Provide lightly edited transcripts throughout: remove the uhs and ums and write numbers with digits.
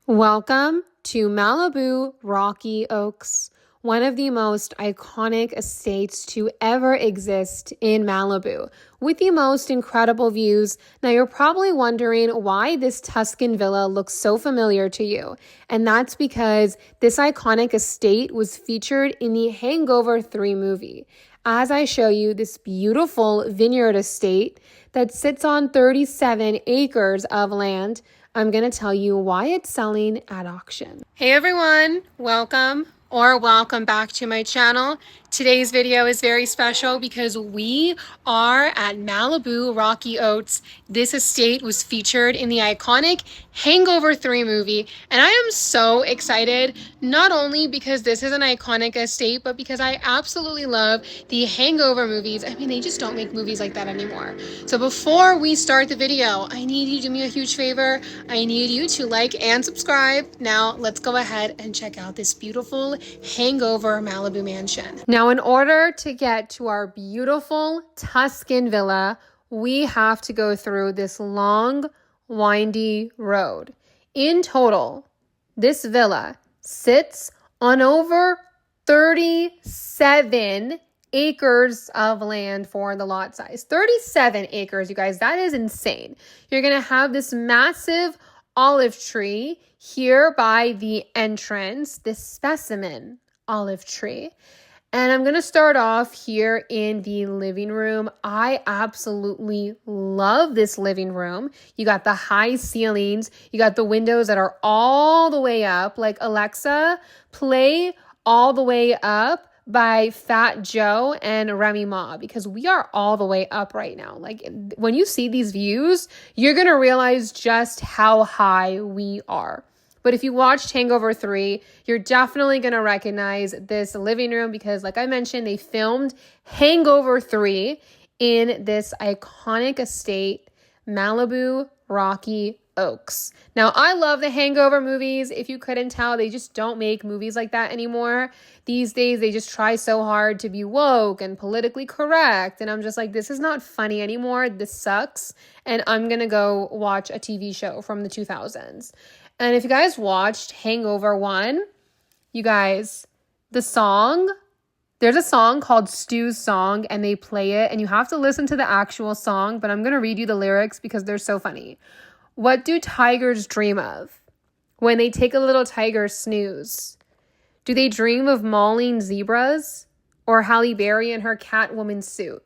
Welcome to Malibu Rocky Oaks, one of the most iconic estates to ever exist in Malibu, with the most incredible views. Now, you're probably wondering why this Tuscan villa looks so familiar to you, and that's because this iconic estate was featured in the Hangover 3 movie. As I show you this beautiful vineyard estate that sits on 37 acres of land, I'm going to tell you why it's selling at auction. Hey everyone, welcome back to my channel. Today's video is very special because we are at Malibu Rocky Oaks. This estate was featured in the iconic Hangover 3 movie, and I am so excited, not only because this is an iconic estate, but because I absolutely love the Hangover movies. I mean, they just don't make movies like that anymore. So before we start the video, I need you to do me a huge favor. I need you to like and subscribe. Now, let's go ahead and check out this beautiful Hangover Malibu mansion. Now, in order to get to our beautiful Tuscan villa, we have to go through this long, windy road. In total, this villa sits on over 37 acres of land for the lot size. 37 acres, you guys, that is insane. You're going to have this massive olive tree here by the entrance, this specimen olive tree. And I'm going to start off here in the living room. I absolutely love this living room. You got the high ceilings. You got the windows that are all the way up. Like, Alexa, play All the Way Up by Fat Joe and Remy Ma, because we are all the way up right now. Like, when you see these views, you're going to realize just how high we are. But if you watched Hangover 3, you're definitely going to recognize this living room because, like I mentioned, they filmed Hangover 3 in this iconic estate, Malibu Rocky Oaks. Now, I love the Hangover movies. If you couldn't tell, they just don't make movies like that anymore. These days, they just try so hard to be woke and politically correct. And I'm just like, this is not funny anymore. This sucks. And I'm going to go watch a TV show from the 2000s. And if you guys watched Hangover 1, you guys, there's a song called Stu's Song, and they play it, and you have to listen to the actual song, but I'm going to read you the lyrics because they're so funny. What do tigers dream of when they take a little tiger snooze? Do they dream of mauling zebras or Halle Berry in her Catwoman suit?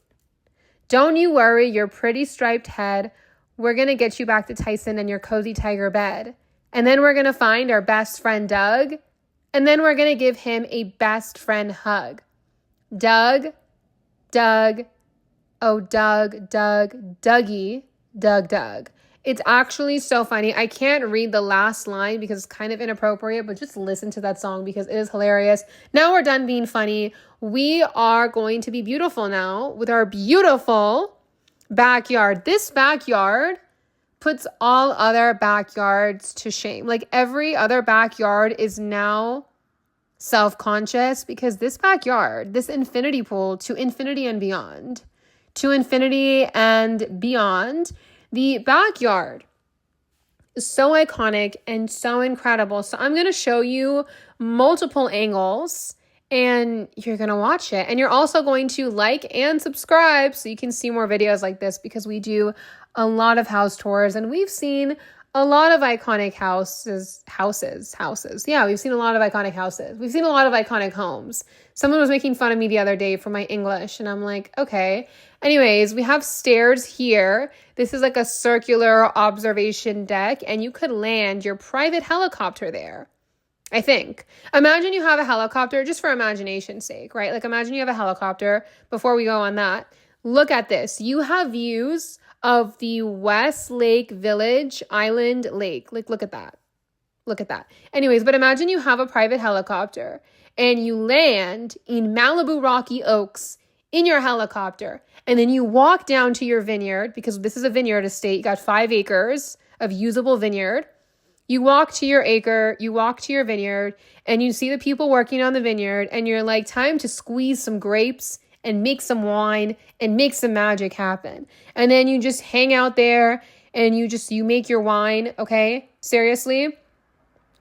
Don't you worry your pretty striped head. We're going to get you back to Tyson and your cozy tiger bed. And then we're going to find our best friend Doug. And then we're going to give him a best friend hug. Doug, Doug, oh Doug, Doug, Dougie, Doug, Doug. It's actually so funny. I can't read the last line because it's kind of inappropriate, but just listen to that song because it is hilarious. Now we're done being funny. We are going to be beautiful now with our beautiful backyard. This backyard puts all other backyards to shame. Like, every other backyard is now self-conscious because this backyard, this infinity pool, to infinity and beyond, the backyard is so iconic and so incredible. So I'm going to show you multiple angles and you're going to watch it. And you're also going to like and subscribe so you can see more videos like this because we do a lot of house tours and we've seen a lot of iconic houses. Yeah, we've seen a lot of iconic houses. We've seen a lot of iconic homes. Someone was making fun of me the other day for my English and I'm like, okay. Anyways, we have stairs here. This is like a circular observation deck and you could land your private helicopter there. I think. Imagine you have a helicopter, just for imagination's sake, right? Like, imagine you have a helicopter. Before we go on that, look at this. You have views of the West Lake Village Island Lake. Like, look at that. Look at that. Anyways, but imagine you have a private helicopter and you land in Malibu Rocky Oaks in your helicopter. And then you walk down to your vineyard because this is a vineyard estate. You got 5 acres of usable vineyard. You walk to your vineyard, and you see the people working on the vineyard, and you're like, time to squeeze some grapes and make some wine and make some magic happen. And then you just hang out there and you make your wine, okay? Seriously.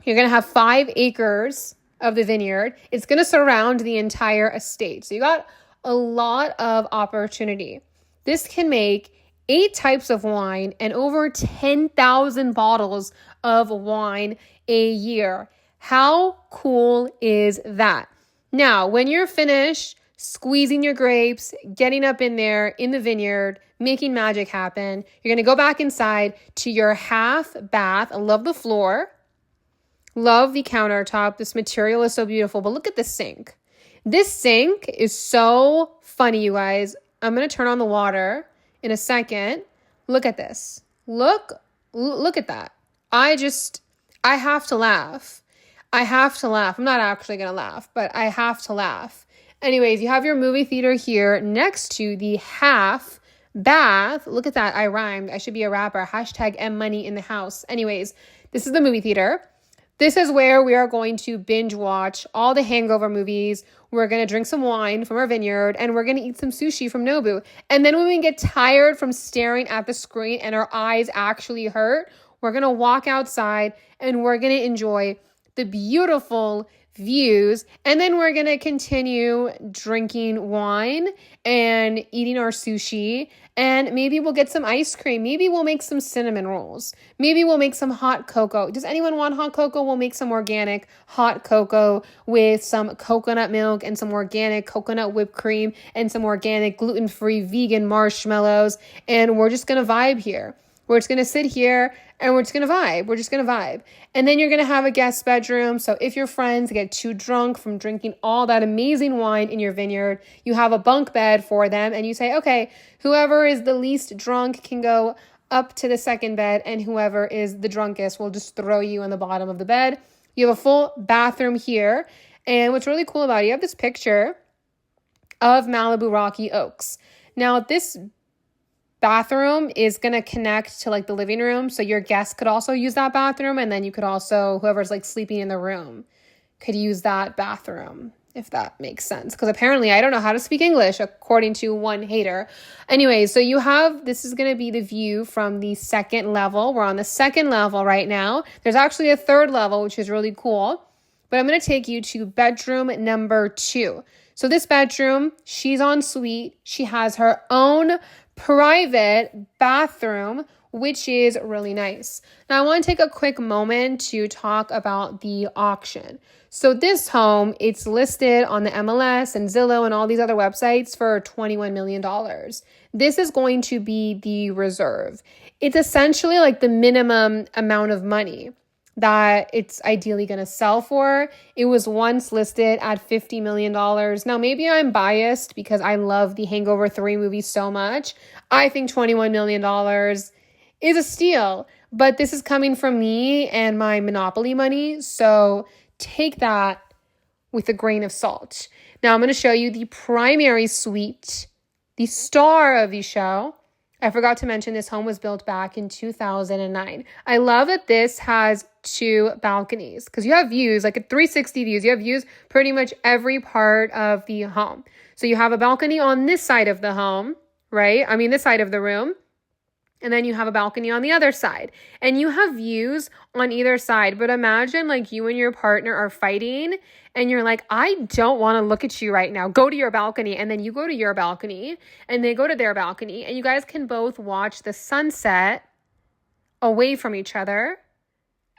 You're going to have 5 acres of the vineyard. It's going to surround the entire estate. So you got a lot of opportunity. This can make 8 types of wine and over 10,000 bottles of wine a year. How cool is that? Now, when you're finished squeezing your grapes, getting up in there in the vineyard, making magic happen, you're going to go back inside to your half bath. I love the floor. Love the countertop. This material is so beautiful, but look at this sink. This sink is so funny, you guys. I'm going to turn on the water in a second. Look at this. Look at that. I have to laugh. I have to laugh. I'm not actually going to laugh, but I have to laugh. Anyways, you have your movie theater here next to the half bath. Look at that. I rhymed. I should be a rapper. Hashtag M-Money in the house. Anyways, this is the movie theater. This is where we are going to binge watch all the Hangover movies. We're going to drink some wine from our vineyard, and we're going to eat some sushi from Nobu. And then when we get tired from staring at the screen and our eyes actually hurt, we're going to walk outside and we're going to enjoy the beautiful views. And then we're going to continue drinking wine and eating our sushi. And maybe we'll get some ice cream. Maybe we'll make some cinnamon rolls. Maybe we'll make some hot cocoa. Does anyone want hot cocoa? We'll make some organic hot cocoa with some coconut milk and some organic coconut whipped cream and some organic gluten-free vegan marshmallows. And we're just going to vibe here. We're just going to sit here and we're just going to vibe. We're just going to vibe. And then you're going to have a guest bedroom. So if your friends get too drunk from drinking all that amazing wine in your vineyard, you have a bunk bed for them. And you say, okay, whoever is the least drunk can go up to the second bed. And whoever is the drunkest will just throw you in the bottom of the bed. You have a full bathroom here. And what's really cool about it, you have this picture of Malibu Rocky Oaks. Now, this bathroom is going to connect to like the living room. So your guests could also use that bathroom. And then you could also, whoever's like sleeping in the room could use that bathroom, if that makes sense. Because apparently I don't know how to speak English, according to one hater. Anyway, so you have, this is going to be the view from the second level. We're on the second level right now. There's actually a third level, which is really cool. But I'm going to take you to bedroom number 2. So this bedroom, she's en suite. She has her own private bathroom, which is really nice. Now I want to take a quick moment to talk about the auction. So this home, it's listed on the MLS and Zillow and all these other websites for $21 million. This is going to be the reserve. It's essentially like the minimum amount of money that it's ideally going to sell for. It was once listed at $50 million. Now, maybe I'm biased because I love the Hangover 3 movie so much. I think $21 million is a steal, but this is coming from me and my Monopoly money. So take that with a grain of salt. Now, I'm going to show you the primary suite, the star of the show. I forgot to mention this home was built back in 2009. I love that this has 2 balconies because you have views, like a 360 views. You have views pretty much every part of the home. So you have a balcony on this side of the home, right? I mean, this side of the room. And then you have a balcony on the other side. And you have views on either side. But imagine like you and your partner are fighting and you're like, I don't want to look at you right now. Go to your balcony. And then you go to your balcony and they go to their balcony. And you guys can both watch the sunset away from each other.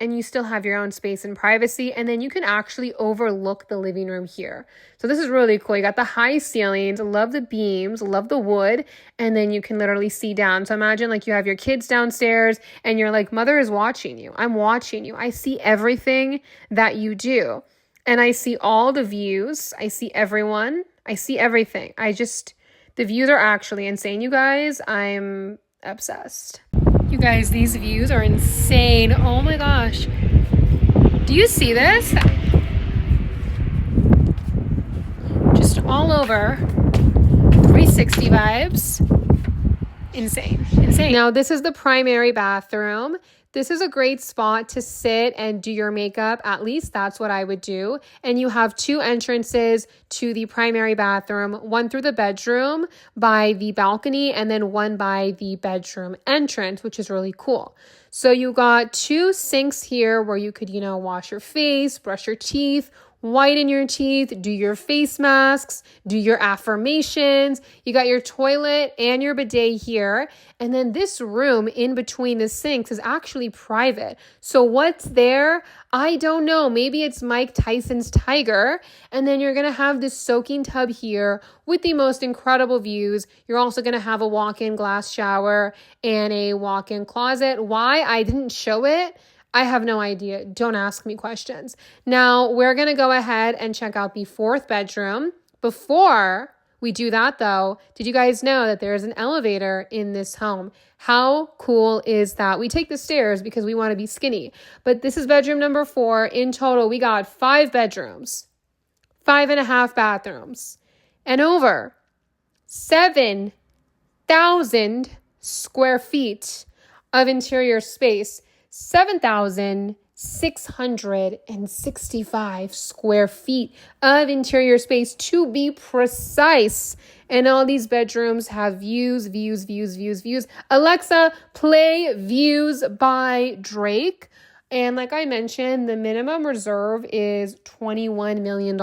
And you still have your own space and privacy. And then you can actually overlook the living room here. So this is really cool. You got the high ceilings, love the beams, love the wood. And then you can literally see down. So imagine like you have your kids downstairs and you're like, mother is watching you. I'm watching you. I see everything that you do. And I see all the views. I see everyone. I see everything. The views are actually insane, you guys. I'm obsessed. You guys, these views are insane. Oh my gosh. Do you see this? Just all over 360 vibes. Insane. Now, this is the primary bathroom. This is a great spot to sit and do your makeup. At least that's what I would do. And you have 2 entrances to the primary bathroom, one through the bedroom by the balcony, and then one by the bedroom entrance, which is really cool. So you got 2 sinks here where you could, wash your face, brush your teeth, whiten your teeth, do your face masks, do your affirmations. You got your toilet and your bidet here. And then this room in between the sinks is actually private. So what's there? I don't know. Maybe it's Mike Tyson's tiger. And then you're going to have this soaking tub here with the most incredible views. You're also going to have a walk-in glass shower and a walk-in closet. Why I didn't show it, I have no idea. Don't ask me questions. Now, we're going to go ahead and check out the 4th bedroom. Before we do that, though, did you guys know that there is an elevator in this home? How cool is that? We take the stairs because we want to be skinny. But this is bedroom number 4. In total, we got 5 bedrooms, 5.5 bathrooms, and over 7,000 square feet of interior space. 7,665 square feet of interior space to be precise. And all these bedrooms have views. Alexa, play Views by Drake. And like I mentioned, the minimum reserve is $21 million.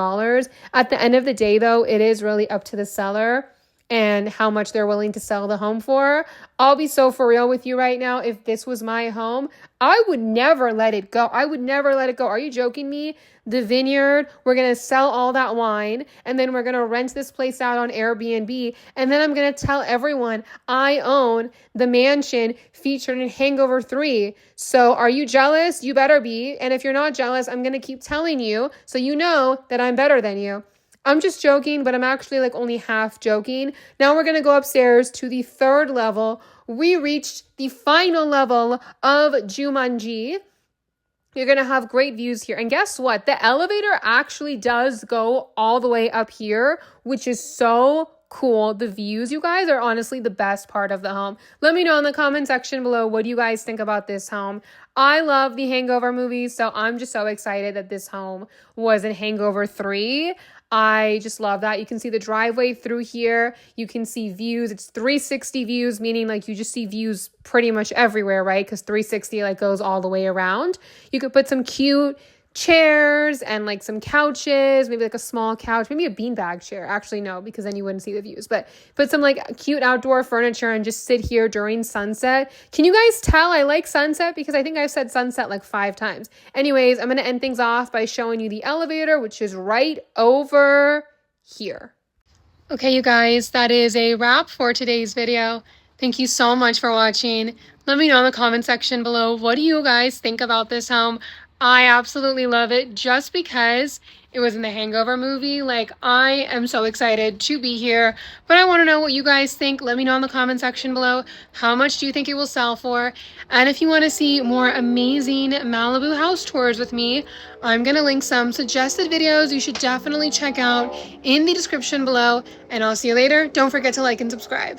At the end of the day, though, it is really up to the seller and how much they're willing to sell the home for. I'll be so for real with you right now. If this was my home, I would never let it go. Are you joking me? The vineyard, we're going to sell all that wine, and then we're going to rent this place out on Airbnb, and then I'm going to tell everyone I own the mansion featured in Hangover 3. So are you jealous? You better be. And if you're not jealous, I'm going to keep telling you so you know that I'm better than you. I'm just joking, but I'm actually only half joking. Now we're going to go upstairs to the 3rd level. We reached the final level of Jumanji. You're going to have great views here. And guess what? The elevator actually does go all the way up here, which is so cool. The views, you guys, are honestly the best part of the home. Let me know in the comment section below, what do you guys think about this home? I love the Hangover movies, so I'm just so excited that this home was in Hangover 3. I just love that. You can see the driveway through here. You can see views. It's 360 views, meaning you just see views pretty much everywhere, right? Because 360 goes all the way around. You could put some cute chairs and some couches, maybe a small couch, maybe a beanbag chair. Actually, no, because then you wouldn't see the views. But put some cute outdoor furniture and just sit here during sunset. Can you guys tell I like sunset? Because I think I've said sunset 5 times. Anyways, I'm going to end things off by showing you the elevator, which is right over here. Okay, you guys, that is a wrap for today's video. Thank you so much for watching. Let me know in the comment section below, what do you guys think about this home? I absolutely love it just because it was in the Hangover movie. I am so excited to be here, but I want to know what you guys think. Let me know in the comment section below. How much do you think it will sell for? And if you want to see more amazing Malibu house tours with me, I'm going to link some suggested videos you should definitely check out in the description below, and I'll see you later. Don't forget to like and subscribe.